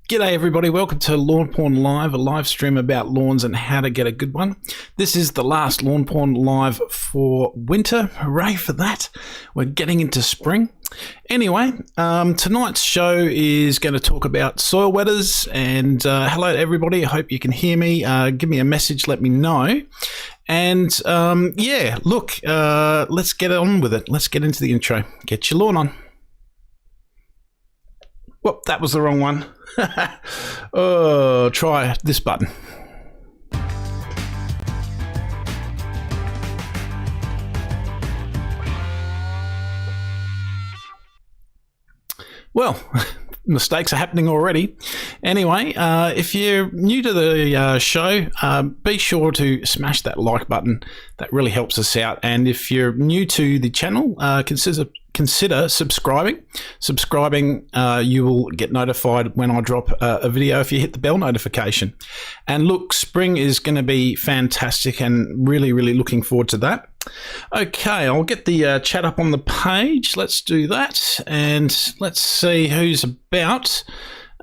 G'day everybody, welcome to Lawnporn Live, a live stream about lawns and how to get a good one. This is the last Lawnporn Live for winter. Hooray for that. We're getting into spring. Anyway, tonight's show is going to talk about soil wetters, and hello to everybody. I hope you can hear me. Give me a message, let me know. And yeah, look, let's get on with it. Let's get into the intro. Get your lawn on. Whoop, that was the wrong one. Oh, try this button. Well, mistakes are happening already. Anyway, if you're new to the show, be sure to smash that like button. That really helps us out. And if you're new to the channel, consider subscribing. You will get notified when I drop a video if you hit the bell notification. And look, spring is going to be fantastic and really looking forward to that. Okay, I'll get the chat up on the page. Let's do that, and let's see who's about.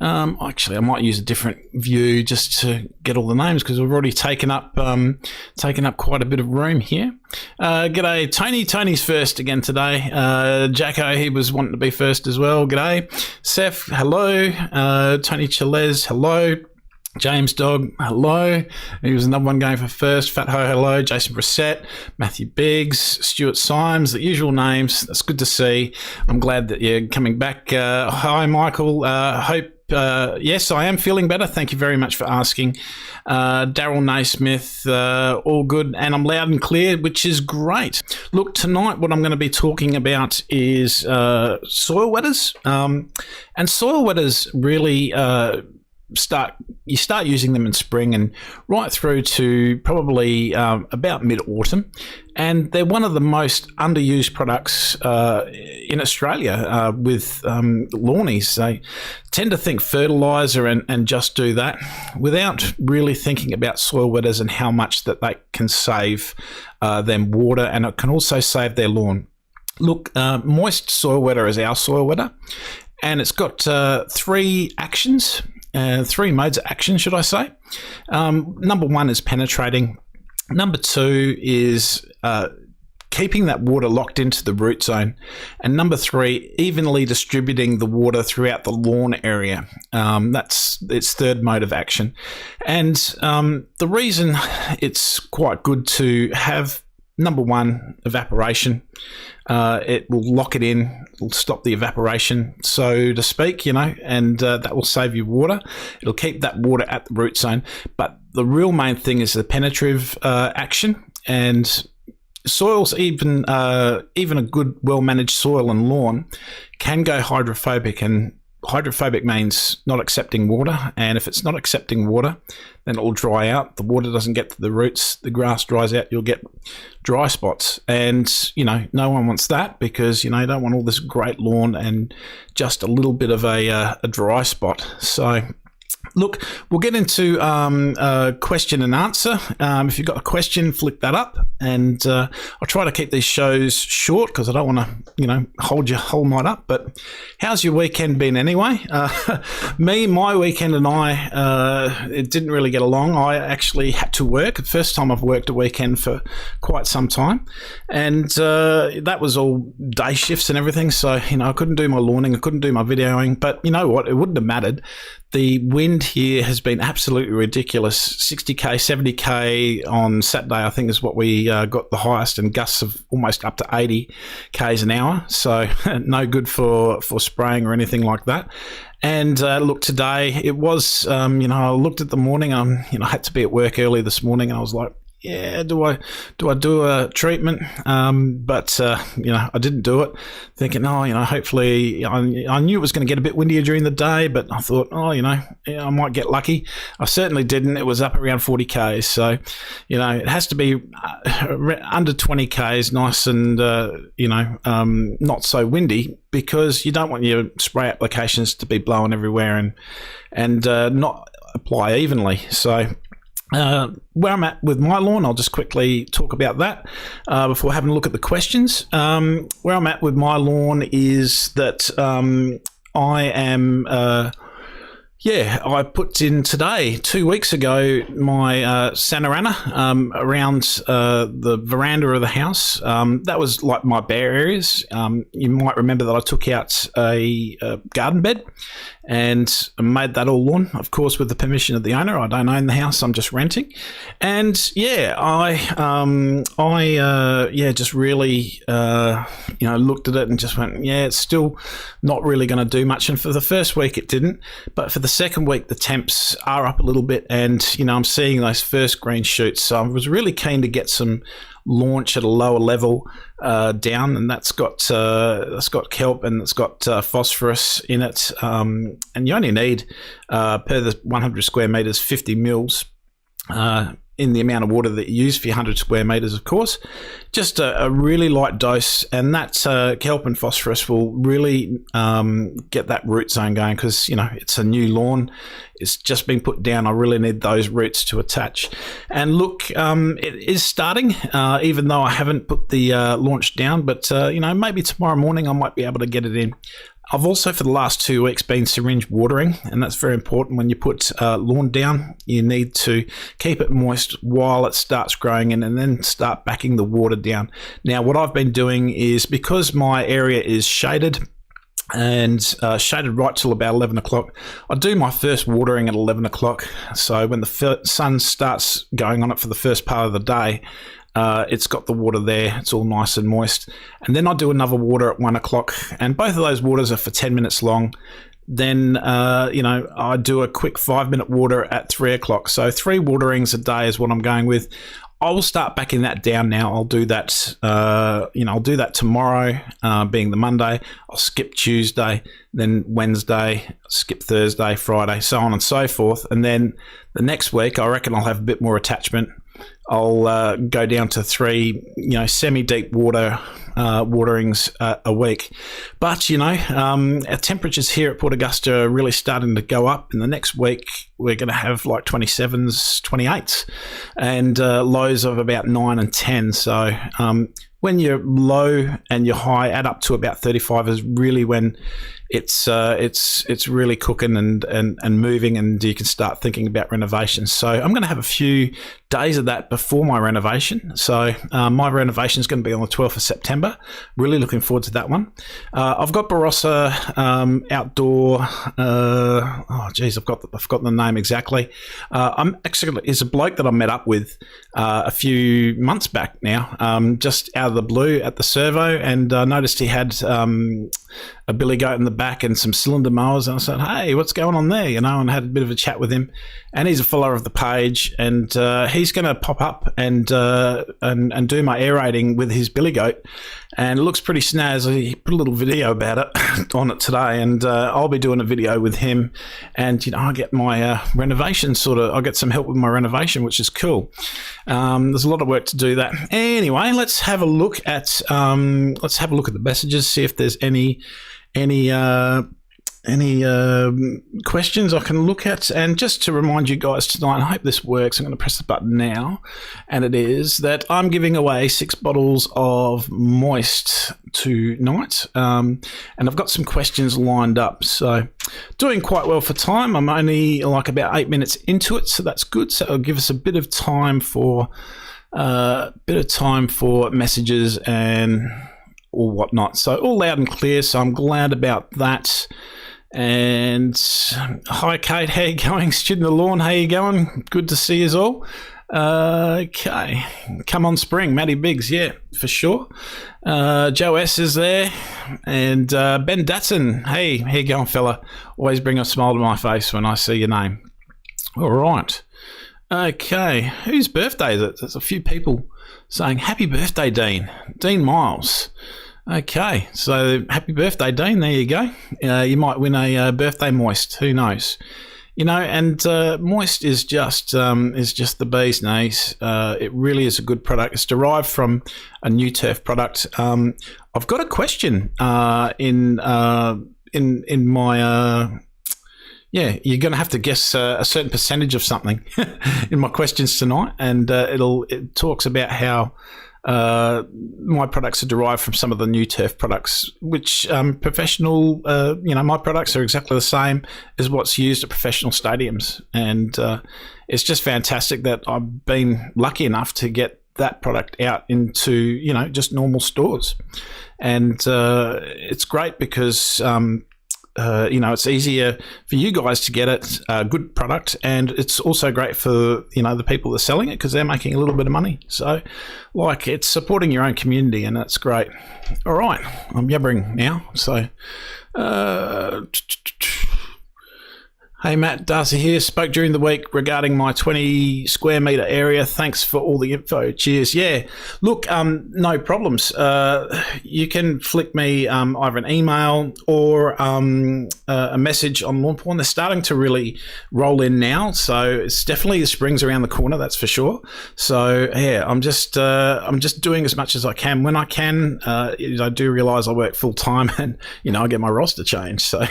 Actually, I might use a different view just to get all the names because we've already taken up quite a bit of room here. G'day, Tony. Tony's first again today. Jacko, he was wanting to be first as well. G'day, Seth. Hello. Tony Chalez. Hello. James Dog, hello. He was another one going for first. Fat Ho, hello. Jason Brissett, Matthew Biggs, Stuart Symes, the usual names. That's good to see. I'm glad that you're coming back. Hi, Michael. Hope, yes, I am feeling better. Thank you very much for asking. Daryl Naismith, all good. And I'm loud and clear, which is great. Look, tonight what I'm going to be talking about is soil wetters. And soil wetters really... you start using them in spring and right through to probably about mid-autumn, and they're one of the most underused products in Australia with lawnies. They tend to think fertilizer and just do that without really thinking about soil wetters and how much that they can save them water, and it can also save their lawn. Look, moist soil wetter is our soil wetter, and it's got three actions. Three modes of action, should I say. Number one is penetrating. Number two is keeping that water locked into the root zone. And number three, evenly distributing the water throughout the lawn area. That's its third mode of action. And the reason it's quite good to have, number one, evaporation. It will lock it in, it'll stop the evaporation, so to speak, and that will save you water. It'll keep that water at the root zone. But the real main thing is the penetrative action, and soils, even a good, well-managed soil and lawn can go hydrophobic, and hydrophobic means not accepting water, and if it's not accepting water, then it will dry out. The water doesn't get to the roots, the grass dries out, you'll get dry spots. And, no one wants that because, you don't want all this great lawn and just a little bit of a dry spot. So, look, we'll get into question and answer. If you've got a question, flick that up. And I'll try to keep these shows short because I don't want to, hold your whole night up. But how's your weekend been anyway? My weekend and I, it didn't really get along. I actually had to work. The first time I've worked a weekend for quite some time. And that was all day shifts and everything. So, I couldn't do my lawning. I couldn't do my videoing. But you know what? It wouldn't have mattered. The wind here has been absolutely ridiculous. 60k, 70k on Saturday, I think, is what we got the highest, and gusts of almost up to 80 k's an hour. So no good for spraying or anything like that. And look, today it was, I looked at the morning. I had to be at work early this morning, and I was like, yeah, do I do a treatment? But I didn't do it, thinking, hopefully, I knew it was going to get a bit windier during the day, but I thought, I might get lucky. I certainly didn't. It was up around 40 k's, so it has to be under 20 k's, nice and not so windy, because you don't want your spray applications to be blowing everywhere and not apply evenly. So. Where I'm at with my lawn, I'll just quickly talk about that before having a look at the questions. Where I'm at with my lawn is that I am Yeah, I put in today, 2 weeks ago, my Santarana around the veranda of the house. That was like my bare areas. You might remember that I took out a garden bed and made that all lawn, of course, with the permission of the owner. I don't own the house; I'm just renting. And yeah, I just really looked at it and just went, yeah, it's still not really going to do much. And for the first week, it didn't, but for the second week, the temps are up a little bit, and I'm seeing those first green shoots. So I was really keen to get some launch at a lower level down, and that's got kelp and it's got phosphorus in it, and you only need per the 100 square meters 50 mils in the amount of water that you use for your 100 square meters, of course. Just a really light dose, and that kelp and phosphorus will really get that root zone going, because it's a new lawn, it's just been put down. I really need those roots to attach. And look, it is starting, even though I haven't put the launch down, but maybe tomorrow morning I might be able to get it in. I've also, for the last 2 weeks, been syringe watering, and that's very important. When you put lawn down, you need to keep it moist while it starts growing in, and then start backing the water down. Now, what I've been doing is, because my area is shaded, and shaded right till about 11 o'clock, I do my first watering at 11 o'clock. So when the sun starts going on it for the first part of the day, it's got the water there, it's all nice and moist. And then I do another water at 1 o'clock, and both of those waters are for 10 minutes long. Then, I do a quick 5-minute water at 3 o'clock. So 3 waterings a day is what I'm going with. I will start backing that down now. I'll do that, I'll do that tomorrow, being the Monday. I'll skip Tuesday, then Wednesday, skip Thursday, Friday, so on and so forth. And then the next week, I reckon I'll have a bit more attachment. I'll go down to 3, semi-deep waterings a week. But, our temperatures here at Port Augusta are really starting to go up. In the next week, we're going to have like 27s, 28s, and lows of about 9 and 10. So when your low and your high add up to about 35 is really when it's really cooking and moving, and you can start thinking about renovation. So I'm going to have a few days of that before my renovation. So my renovation is going to be on the 12th of September. Really looking forward to that one. I've got Barossa outdoor. I've forgotten the name exactly. It's a bloke that I met up with a few months back now, just out of the blue at the servo, and I noticed he had a billy goat in the back and some cylinder mowers, and I said, hey, what's going on there? And had a bit of a chat with him, and he's a follower of the page, and he's going to pop up and do my aerating with his billy goat, and it looks pretty snaz. He put a little video about it on it today, and I'll be doing a video with him, and I get my renovation I'll get some help with my renovation, which is cool. There's a lot of work to do that. Anyway, let's have a look at the messages, see if there's any questions I can look at. And just to remind you guys tonight, I hope this works, I'm going to press the button now, and it is that I'm giving away 6 bottles of Moist tonight, and I've got some questions lined up, so doing quite well for time. I'm only like about 8 minutes into it, so that's good. So it'll give us a bit of time for messages and or whatnot. So all loud and clear, so I'm glad about that. And hi Kate, how you going? Student of the Lawn, how you going? Good to see you all. Okay, come on spring, Matty Biggs, yeah, for sure. Joe S is there, and Ben Datson, hey, how you going, fella? Always bring a smile to my face when I see your name. All right. Okay, whose birthday is it? There's a few people saying happy birthday, Dean Miles. Okay, so happy birthday, Dean. There you go. You might win a birthday Moist. Who knows? And Moist is just the bee's knees. It really is a good product. It's derived from a new turf product. I've got a question in my. You're going to have to guess a certain percentage of something in my questions tonight, and it talks about how my products are derived from some of the new turf products, which professional, my products are exactly the same as what's used at professional stadiums. And it's just fantastic that I've been lucky enough to get that product out into, just normal stores. And it's great because it's easier for you guys to get it, good product, and it's also great for, the people that are selling it because they're making a little bit of money. So, it's supporting your own community, and that's great. All right, I'm yabbering now. So, hey Matt, Darcy here. Spoke during the week regarding my 20 square metre area. Thanks for all the info. Cheers. Yeah, look, no problems. You can flick me either an email or a message on Lawnporn. They're starting to really roll in now, so it's definitely the spring's around the corner, that's for sure. So yeah, I'm just doing as much as I can when I can. I do realise I work full time, and I get my roster changed. So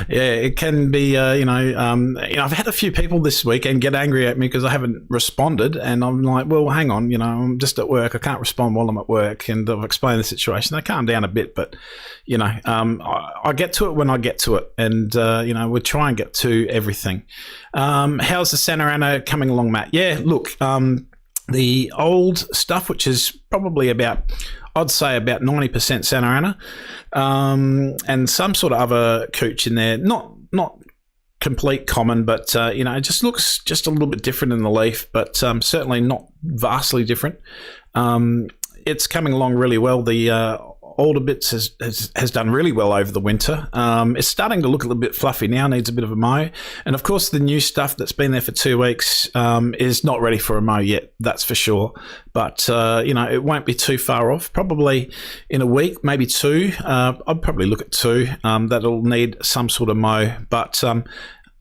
yeah, it can be. I've had a few people this weekend get angry at me because I haven't responded, and I'm like, well, hang on, I'm just at work. I can't respond while I'm at work, and I've explained the situation. They calm down a bit, but I get to it when I get to it, and we try and get to everything. How's the Santa Ana coming along, Matt? Yeah, look, the old stuff, which is probably I'd say about 90% Santa Ana, and some sort of other cooch in there, not complete common, but it just looks just a little bit different in the leaf, but certainly not vastly different. It's coming along really well. The older bits has done really well over the winter. It's starting to look a little bit fluffy now, needs a bit of a mow. And of course, the new stuff that's been there for 2 weeks is not ready for a mow yet, that's for sure. But, it won't be too far off. Probably in a week, maybe 2. I'd probably look at 2. That'll need some sort of mow. But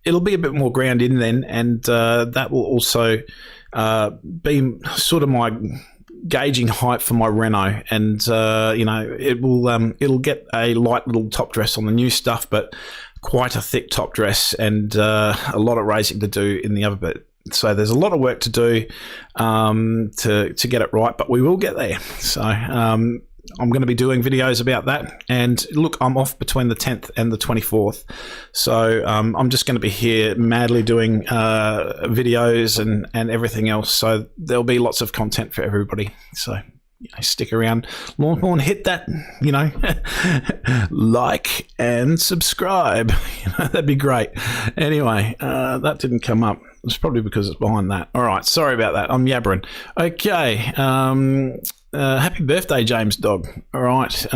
it'll be a bit more ground in then, and that will also be sort of my gauging height for my reno, and it'll get a light little top dress on the new stuff, but quite a thick top dress, and a lot of raising to do in the other bit. So there's a lot of work to do to get it right, but we will get there. So I'm going to be doing videos about that, and look, I'm off between the 10th and the 24th, so I'm just going to be here madly doing videos and everything else, so there'll be lots of content for everybody. So stick around. Lawnporn, hit that like and subscribe. That'd be great. Anyway, that didn't come up. It's probably because it's behind that. All right, sorry about that. I'm yabbering. Okay. Happy birthday, James Dog. All right.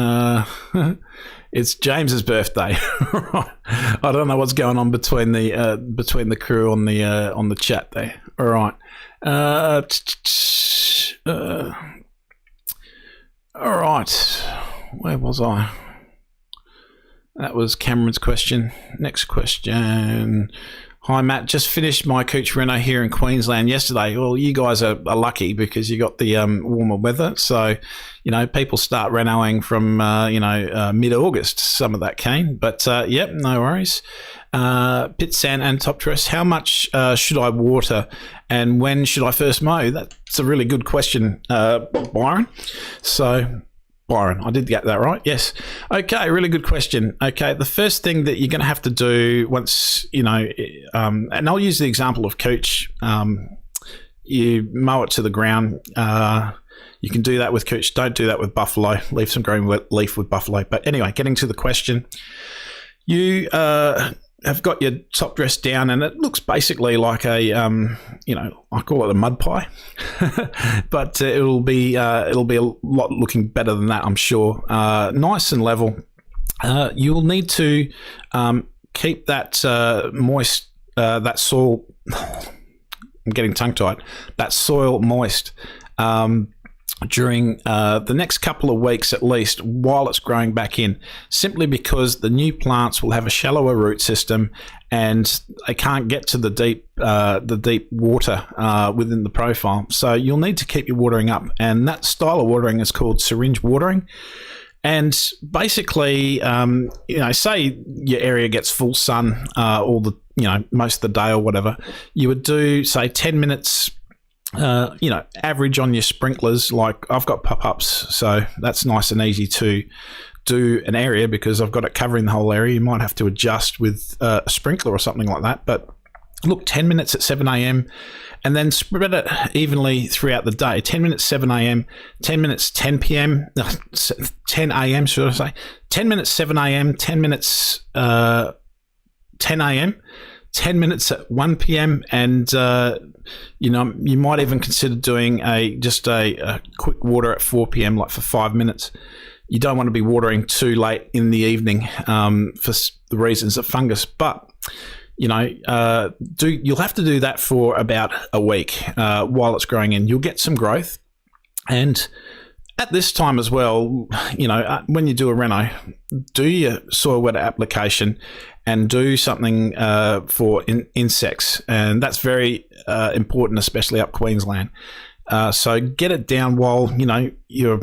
It's James's birthday. Right. I don't know what's going on between the crew on the chat there. All right. All right. Where was I? That was Cameron's question. Next question. Hi, Matt. Just finished my cooch reno here in Queensland yesterday. Well, you guys are lucky because you got the warmer weather. So, people start renoing from, mid-August, some of that came. But, yep, no worries. Pit sand and top dress. How much should I water, and when should I first mow? That's a really good question, Byron. So, Byron, I did get that right. Yes. Okay, really good question. Okay, the first thing that you're going to have to do once, and I'll use the example of cooch. You mow it to the ground. You can do that with cooch. Don't do that with buffalo. Leave some green leaf with buffalo. But anyway, getting to the question, you have got your top dress down, and it looks basically like a, I call it a mud pie, but it'll be a lot looking better than that, I'm sure. Nice and level. You'll need to keep that moist, that soil. I'm getting tongue-tied. That soil moist. During the next couple of weeks at least, while it's growing back in, simply because the new plants will have a shallower root system and they can't get to the deep water within the profile. So you'll need to keep your watering up, and that style of watering is called syringe watering. And basically, say your area gets full sun all the most of the day or whatever, you would do say 10 minutes average on your sprinklers. Like I've got pop-ups, so that's nice and easy to do an area because I've got it covering the whole area. You might have to adjust with a sprinkler or something like that, but look, 10 minutes at 7 a.m. and then spread it evenly throughout the day. 10 minutes 7 a.m., 10 minutes 10 p.m., 10 a.m. should I say, 10 minutes 7 a.m., 10 minutes 10 a.m., 10 minutes at 1 p.m. and you might even consider doing a quick water at 4 p.m. like for 5 minutes. You don't want to be watering too late in the evening for the reasons of fungus, but you'll have to do that for about a week while it's growing in. You'll get some growth, and at this time as well, when you do a reno, do your soil wetter application and do something for insects, and that's very important, especially up Queensland. So get it down while your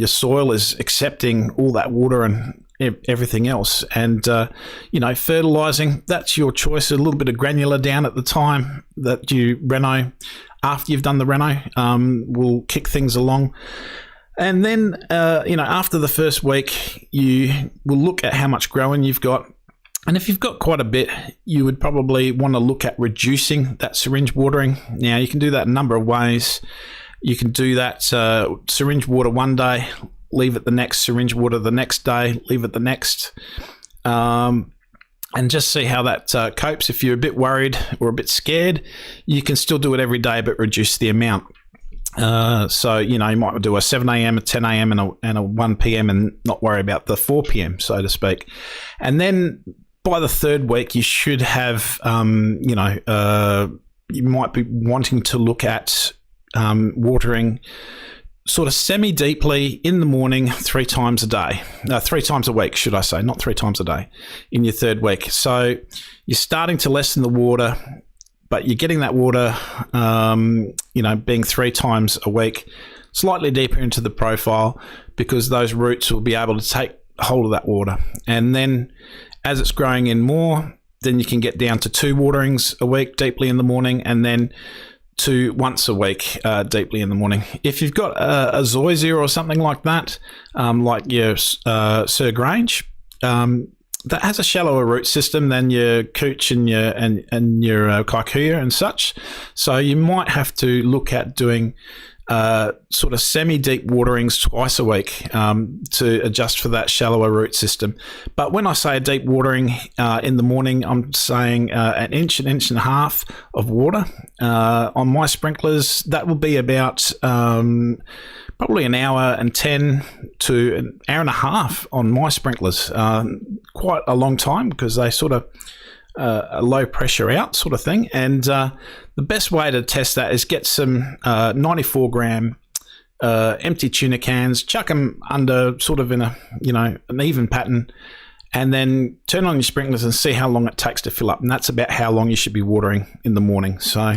soil is accepting all that water and everything else, and fertilizing, that's your choice. A little bit of granular down at the time that you reno. After you've done the reno, will kick things along. And then after the first week, you will look at how much growing you've got, and if you've got quite a bit, you would probably want to look at reducing that syringe watering. Now you can do that a number of ways. You can do that syringe water one day, leave it the next, syringe water the next day, leave it the next, and just see how that copes. If you're a bit worried or a bit scared, you can still do it every day, but reduce the amount. So you might do a 7 a.m., a 10 a.m. and a 1 p.m. and not worry about the 4 p.m., so to speak. And then by the third week, you should have, you might be wanting to look at watering sort of semi-deeply in the morning 3 times a day. 3 times a week, should I say, not 3 times a day in your third week. So you're starting to lessen the water, but you're getting that water, being 3 times a week, slightly deeper into the profile, because those roots will be able to take hold of that water. And then as it's growing in more, then you can get down to 2 waterings a week deeply in the morning, and then to once a week deeply in the morning. If you've got a zoysia or something like that, like your Sir Grange, that has a shallower root system than your cooch and your kikuyu and such. So you might have to look at doing sort of semi-deep waterings twice a week to adjust for that shallower root system. But when I say a deep watering in the morning, I'm saying an inch and a half of water. On my sprinklers, that will be about probably an hour and 10 to an hour and a half on my sprinklers. Quite a long time, because they sort of a low pressure out sort of thing. And the best way to test that is get some 94 gram empty tuna cans, chuck them under sort of in a an even pattern, and then turn on your sprinklers and see how long it takes to fill up. And that's about how long you should be watering in the morning. So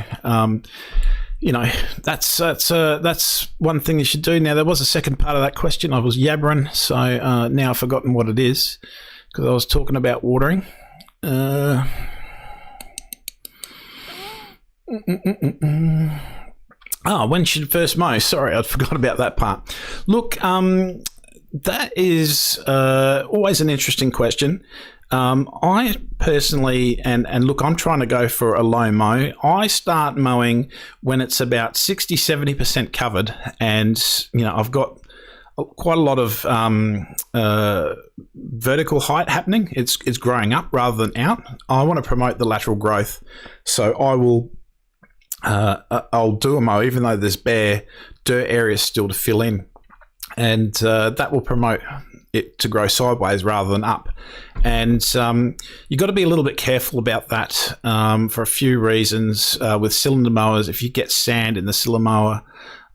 that's one thing you should do. Now, there was a second part of that question. I was yabbering, so now I've forgotten what it is, because I was talking about watering. When should first mow? Sorry, I forgot about that part. Look, that is always an interesting question. I personally, and look, I'm trying to go for a low mow. I start mowing when it's about 60-70% covered, and I've got quite a lot of vertical height happening. It's growing up rather than out. I want to promote the lateral growth, so I'll do a mow even though there's bare dirt areas still to fill in, and that will promote it to grow sideways rather than up. And you've got to be a little bit careful about that for a few reasons. With cylinder mowers, if you get sand in the cylinder mower,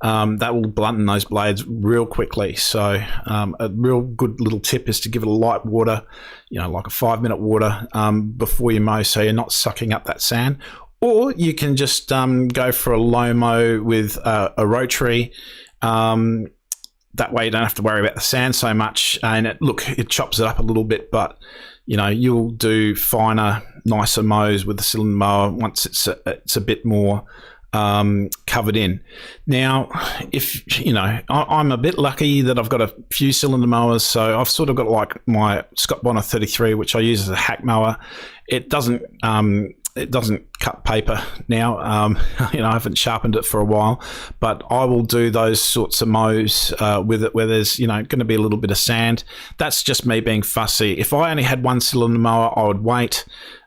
that will blunt those blades real quickly. So a real good little tip is to give it a light water, like a 5-minute water before you mow, so you're not sucking up that sand. Or you can just go for a low mow with a rotary. That way you don't have to worry about the sand so much. And it chops it up a little bit, but you'll do finer, nicer mows with the cylinder mower once it's a bit more covered in. Now, if I'm a bit lucky that I've got a few cylinder mowers, so I've sort of got like my Scott Bonner 33, which I use as a hack mower. It doesn't cut paper now. I haven't sharpened it for a while, but I will do those sorts of mows with it where there's going to be a little bit of sand. That's just me being fussy. If I only had one cylinder mower, I would wait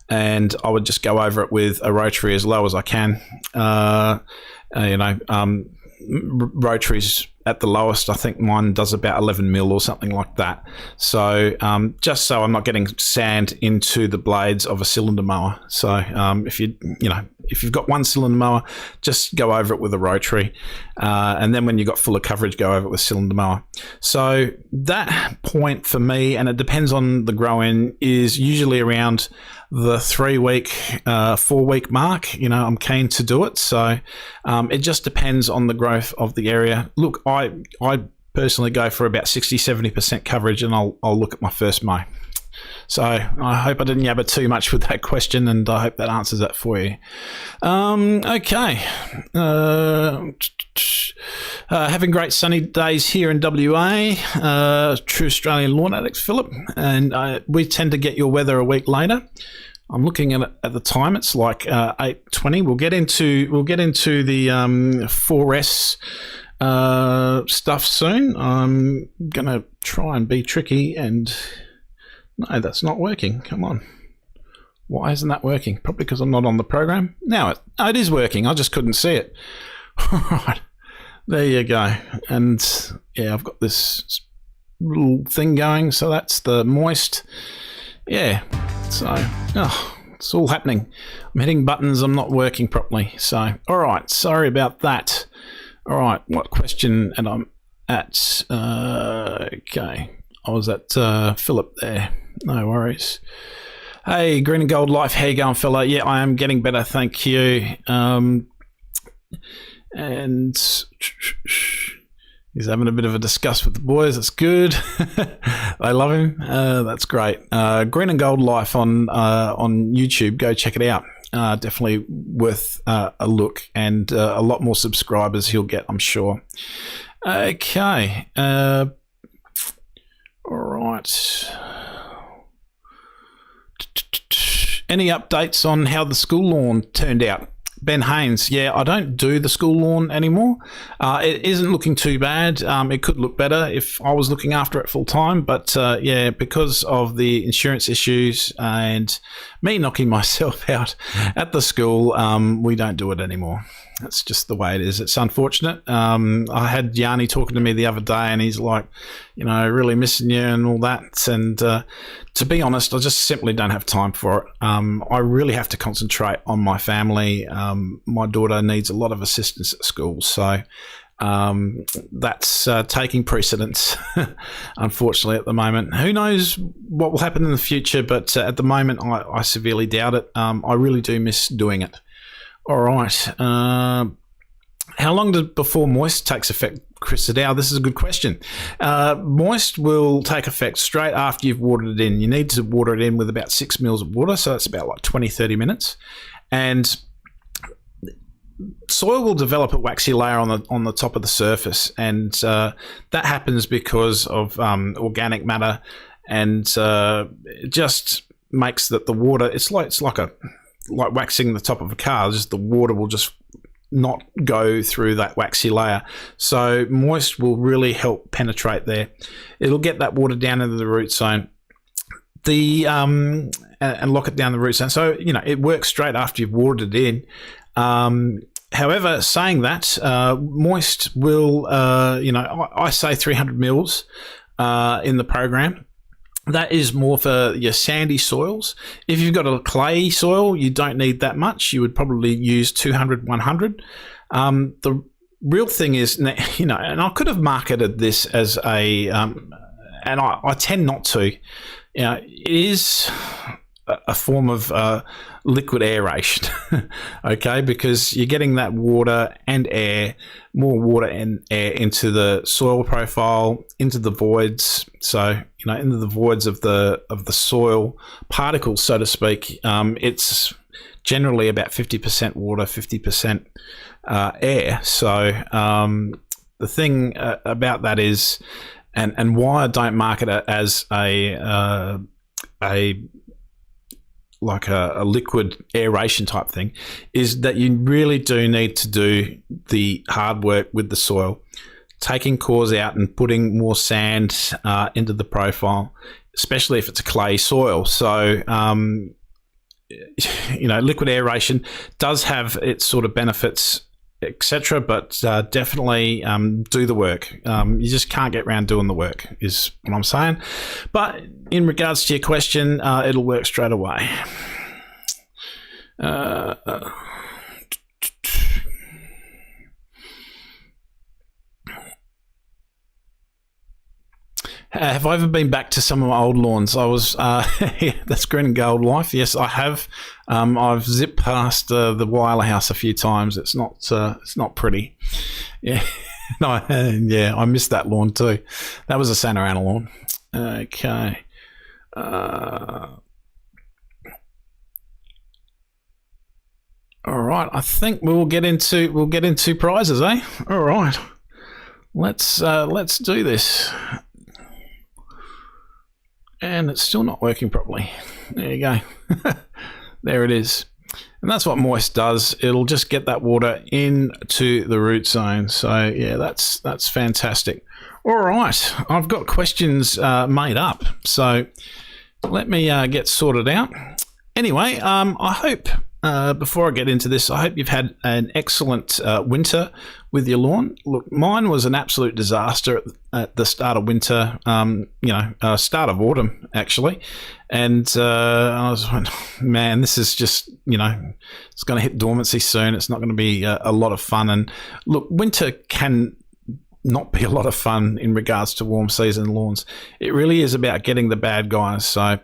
and I would just go over it with a rotary as low as I can. Rotaries at the lowest, I think mine does about 11 mil or something like that. So just so I'm not getting sand into the blades of a cylinder mower. So if you've got one cylinder mower, just go over it with a rotary, and then when you've got fuller coverage, go over it with a cylinder mower. So that point for me, and it depends on the grow-in, is usually around the 3-week, 4-week mark. I'm keen to do it. So it just depends on the growth of the area. Look, I personally go for about 60-70% coverage, and I'll look at my first mow. So I hope I didn't yabber too much with that question, and I hope that answers that for you. Okay. Having great sunny days here in WA. True Australian lawn addicts, Philip. And we tend to get your weather a week later. I'm looking at it at the time. It's like 8:20. We'll get into the 4S stuff soon. I'm gonna try and be tricky, and no, that's not working. Come on, why isn't that working? Probably because I'm not on the program. Now it is working. I just couldn't see it. All right, there you go. And yeah, I've got this little thing going. So that's the moist. Yeah. So it's all happening. I'm hitting buttons. I'm not working properly. So all right. Sorry about that. All right, what question? And I'm at, okay, I was at Philip there. No worries. Hey, Green and Gold Life, how you going, fella? Yeah, I am getting better, thank you. And he's having a bit of a discuss with the boys. That's good. They love him. That's great. Green and Gold Life on YouTube. Go check it out. Definitely worth a look, and a lot more subscribers he'll get, I'm sure. Okay. All right. Any updates on how the school lawn turned out? Ben Haynes, yeah, I don't do the school lawn anymore. It isn't looking too bad. It could look better if I was looking after it full time, but yeah, because of the insurance issues and me knocking myself out at the school, we don't do it anymore. That's just the way it is. It's unfortunate. I had Yanni talking to me the other day, and he's like, really missing you and all that. And to be honest, I just simply don't have time for it. I really have to concentrate on my family. My daughter needs a lot of assistance at school, so that's taking precedence, unfortunately, at the moment. Who knows what will happen in the future, but at the moment, I severely doubt it. I really do miss doing it. All right. How long before moist takes effect, Chris Sadow? This is a good question. Moist will take effect straight after you've watered it in. You need to water it in with about 6 mils of water, so that's about like 20-30 minutes. And soil will develop a waxy layer on the top of the surface, and that happens because of organic matter, and it just makes that the water, it's like waxing the top of a car. Just the water will just not go through that waxy layer. So moist will really help penetrate there. It'll get that water down into the root zone, and lock it down the root zone. So it works straight after you've watered it in. However, saying that, moist will, I say 300 mils in the program. That is more for your sandy soils. If you've got a clay soil, you don't need that much. You would probably use 200, 100. The real thing is, and I could have marketed this as a, and I tend not to, it is a form of liquid aeration, okay, because you're getting that water and air, more water and air into the soil profile, into the voids. So into the voids of the soil particles, so to speak. It's generally about 50% water, 50% air. So the thing about that is, and why I don't market it as a liquid aeration type thing, is that you really do need to do the hard work with the soil, taking cores out and putting more sand into the profile, especially if it's a clay soil. So liquid aeration does have its sort of benefits, etc., but definitely do the work. You just can't get around doing the work, is what I'm saying. But in regards to your question, it'll work straight away. Have I ever been back to some of my old lawns? I was, that's Green and Gold Life. Yes, I have. I've zipped past the Weiler house a few times. It's not pretty. Yeah, no, yeah, I missed that lawn too. That was a Santa Ana lawn. Okay. All right. I think we'll get into prizes, eh? All right. Let's do this. And it's still not working properly. There you go. There it is. And that's what moist does. It'll just get that water into the root zone. So yeah, that's fantastic. All right, I've got questions made up. So let me get sorted out. Anyway, I hope, before I get into this, I hope you've had an excellent winter with your lawn. Look, mine was an absolute disaster at the start of winter, start of autumn, actually. And I was like, man, this is just, it's going to hit dormancy soon. It's not going to be a lot of fun. And look, winter can not be a lot of fun in regards to warm season lawns. It really is about getting the bad guys. So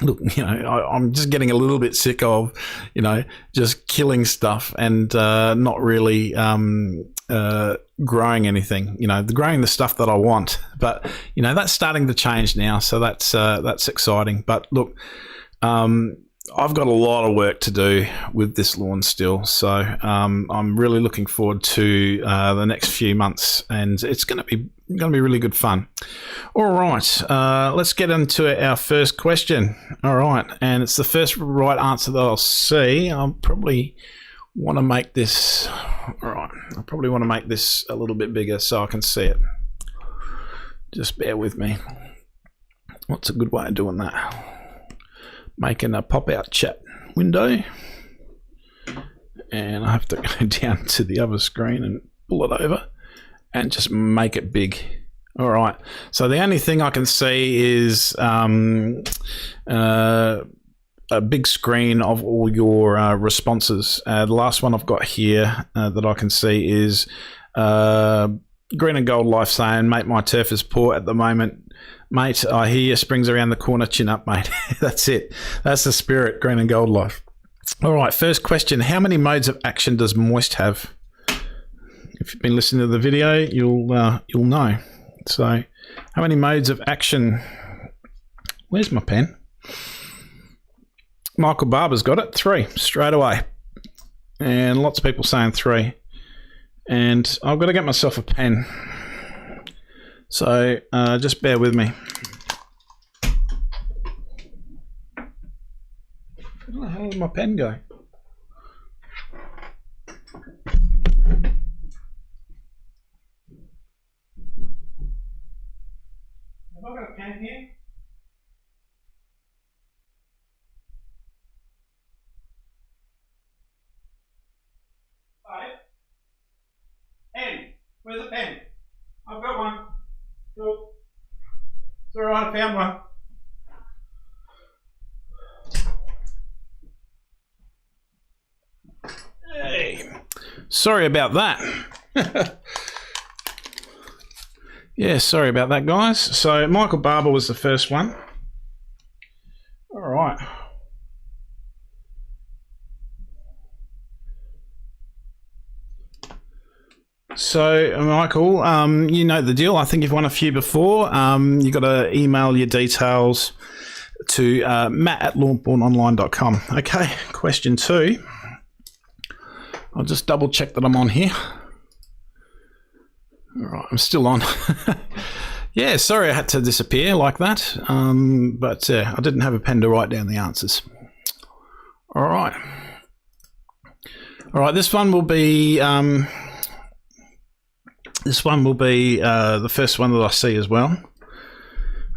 look, I'm just getting a little bit sick of, just killing stuff and not really growing anything. Growing the stuff that I want. But that's starting to change now, so that's exciting. But look, I've got a lot of work to do with this lawn still, so I'm really looking forward to the next few months, and it's going to be really good fun. All right, let's get into our first question. All right, and it's the first right answer that I'll see. I'll probably want to make this. All right, I probably want to make this a little bit bigger so I can see it. Just bear with me. What's a good way of doing that? Making a pop-out chat window, and I have to go down to the other screen and pull it over and just make it big. All right, so the only thing I can see is a big screen of all your responses. The last one I've got here that I can see is Green and Gold Life saying, mate, my turf is poor at the moment. Mate, I hear you, springs around the corner, chin up, mate. That's it. That's the spirit, Green and Gold Life. All right, first question. How many modes of action does moist have? If you've been listening to the video, you'll know. So, how many modes of action? Where's my pen? Michael Barber's got it. 3, straight away. And lots of people saying 3. And I've got to get myself a pen. So just bear with me. Where the hell did my pen go? Have I got a pen here? Pen. Where's the pen? I've got one. Cool. It's all right, I found one. Hey. Sorry about that. Yeah, sorry about that, guys. So Michael Barber was the first one. All right. So, Michael, you know the deal. I think you've won a few before. You've got to email your details to matt@lawnpornonline.com. Okay, question 2. I'll just double check that I'm on here. All right, I'm still on. Yeah, sorry I had to disappear like that, but I didn't have a pen to write down the answers. All right. This one will be the first one that I see as well.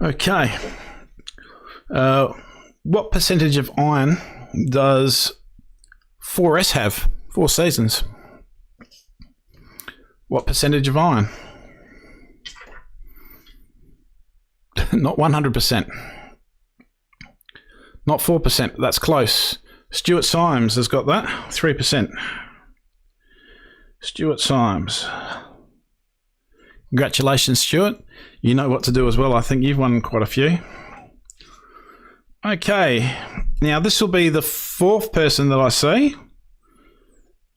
Okay. What percentage of iron does 4S have? 4 Seasons. What percentage of iron? Not 100%. Not 4%, but that's close. Stuart Symes has got that, 3%. Stuart Symes. Congratulations, Stuart. You know what to do as well. I think you've won quite a few. Okay, now this will be the 4th person that I see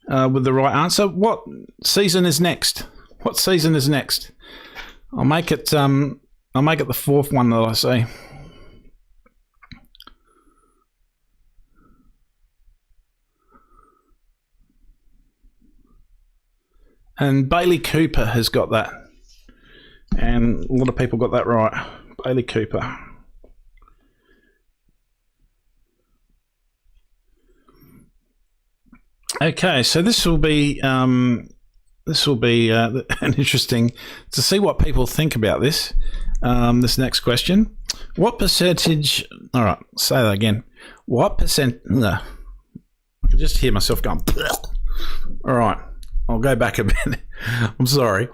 with the right answer. What season is next? What season is next? I'll make it the 4th one that I see. And Bailey Cooper has got that. And a lot of people got that right. Bailey Cooper. Okay, so this will be an interesting to see what people think about this. This next question. What percentage... All right, say that again. What percent... No, I can just hear myself going... All right. I'll go back a bit. I'm sorry.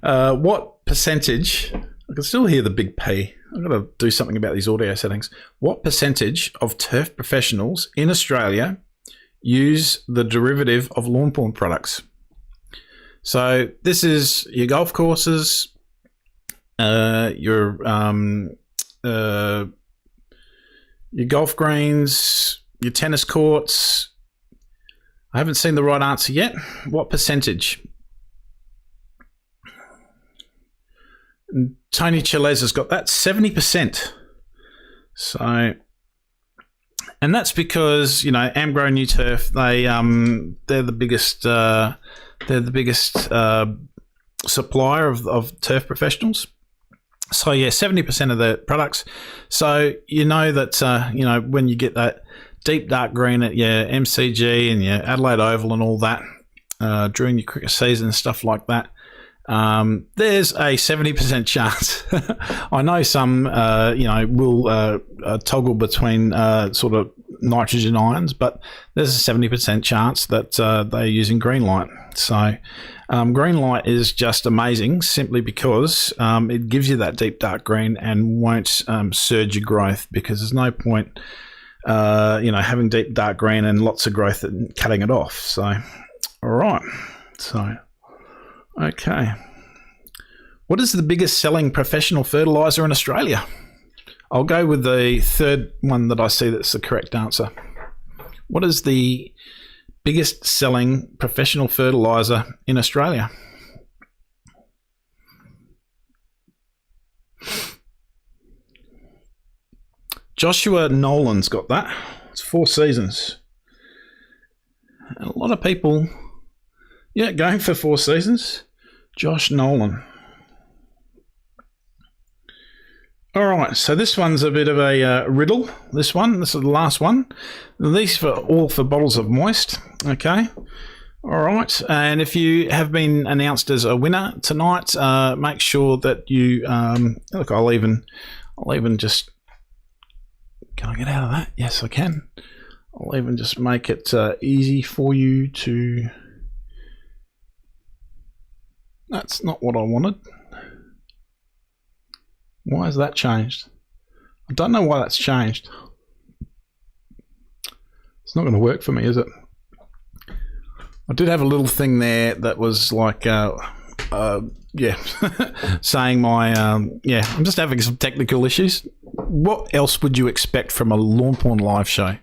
What percentage... I can still hear the big P. I've got to do something about these audio settings. What percentage of turf professionals in Australia use the derivative of lawn porn products? So this is your golf courses, your golf greens, your tennis courts. I haven't seen the right answer yet. What percentage? And Tony Chiles has got that, 70%. So, and that's because, you know, Amgro New Turf, they're the biggest supplier of turf professionals. So yeah, 70% of the products. So you know that you know, when you get that deep dark green at your MCG and your Adelaide Oval and all that during your cricket season and stuff like that, there's a 70% chance. I know some you know, will toggle between sort of nitrogen ions, but there's a 70% chance that they're using green light. So green light is just amazing simply because it gives you that deep dark green and won't surge your growth, because there's no point you know, having deep dark green and lots of growth and cutting it off. So all right, so okay, what is the biggest selling professional fertilizer in Australia? I'll go with the 3rd one that I see that's the correct answer. What is the biggest selling professional fertilizer in Australia? Joshua Nolan's got that. It's 4 Seasons. And a lot of people, yeah, going for 4 Seasons. Josh Nolan. All right, so this one's a bit of a riddle. This is the last one. These are all for bottles of moist. Okay. All right, and if you have been announced as a winner tonight, make sure that you look. I'll even just. Can I get out of that? Yes, I can. I'll even just make it easy for you to. That's not what I wanted. Why has that changed? I don't know why that's changed. It's not going to work for me, is it? I did have a little thing there that was like, yeah, saying my, yeah, I'm just having some technical issues. What else would you expect from a Lawn Porn live show?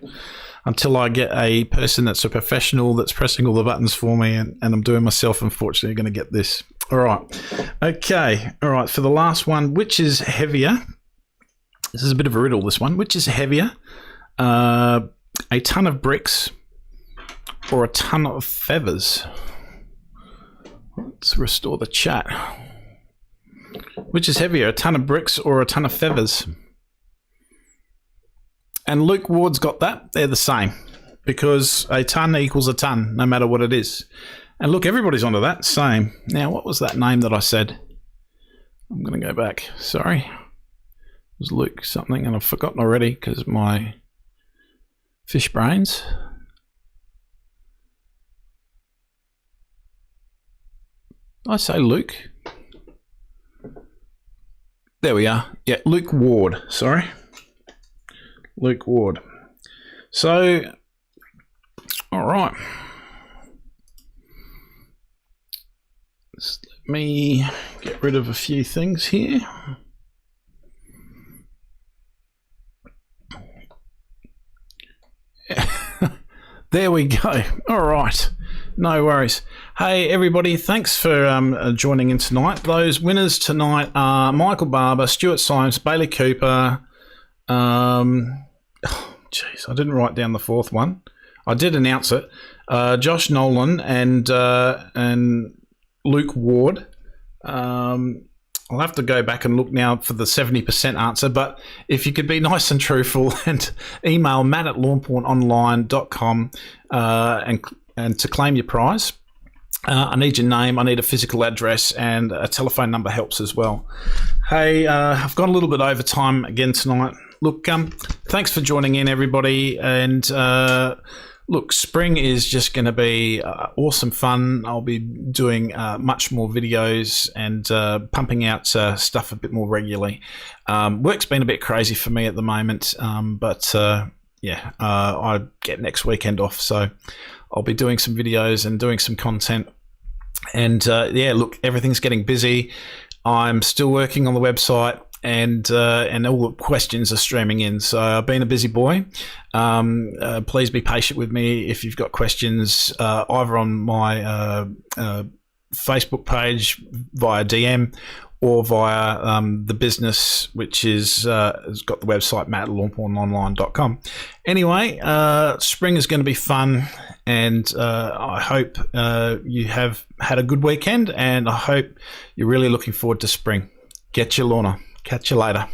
Until I get a person that's a professional that's pressing all the buttons for me, and I'm doing myself, unfortunately, going to get this. All right. Okay. All right. For the last one, which is heavier, This is a bit of a riddle, this one. Which is heavier, a ton of bricks or a ton of feathers? Let's restore the chat. Which is heavier, a ton of bricks or a ton of feathers? And Luke Ward's got that. They're the same, because a ton equals a ton, no matter what it is. And look, everybody's onto that. Same. Now, what was that name that I said? I'm going to go back. Sorry. It was Luke something, and I've forgotten already because of my fish brains. Did I say Luke? There we are. Yeah, Luke Ward. Sorry. Luke Ward. So, all right. Just let me get rid of a few things here. There we go. All right. No worries. Hey, everybody. Thanks for joining in tonight. Those winners tonight are Michael Barber, Stuart Symes, Bailey Cooper. Jeez, I didn't write down the fourth one. I did announce it. Josh Nolan and Luke Ward. I'll have to go back and look now for the 70% answer, but if you could be nice and truthful and email matt@lawnpornonline.com and to claim your prize. I need your name, I need a physical address, and a telephone number helps as well. Hey, I've gone a little bit over time again tonight. Look, thanks for joining in, everybody, and look, spring is just going to be awesome fun. I'll be doing much more videos and pumping out stuff a bit more regularly. Work's been a bit crazy for me at the moment, but yeah, I get next weekend off, so I'll be doing some videos and doing some content. And yeah, look, everything's getting busy. I'm still working on the website, and all the questions are streaming in. So I've been a busy boy. Please be patient with me if you've got questions, either on my Facebook page via DM or via the business, which is has got the website matt@lawnpornonline.com. Anyway, spring is going to be fun, and I hope you have had a good weekend, and I hope you're really looking forward to spring. Get your lawner. Catch you later.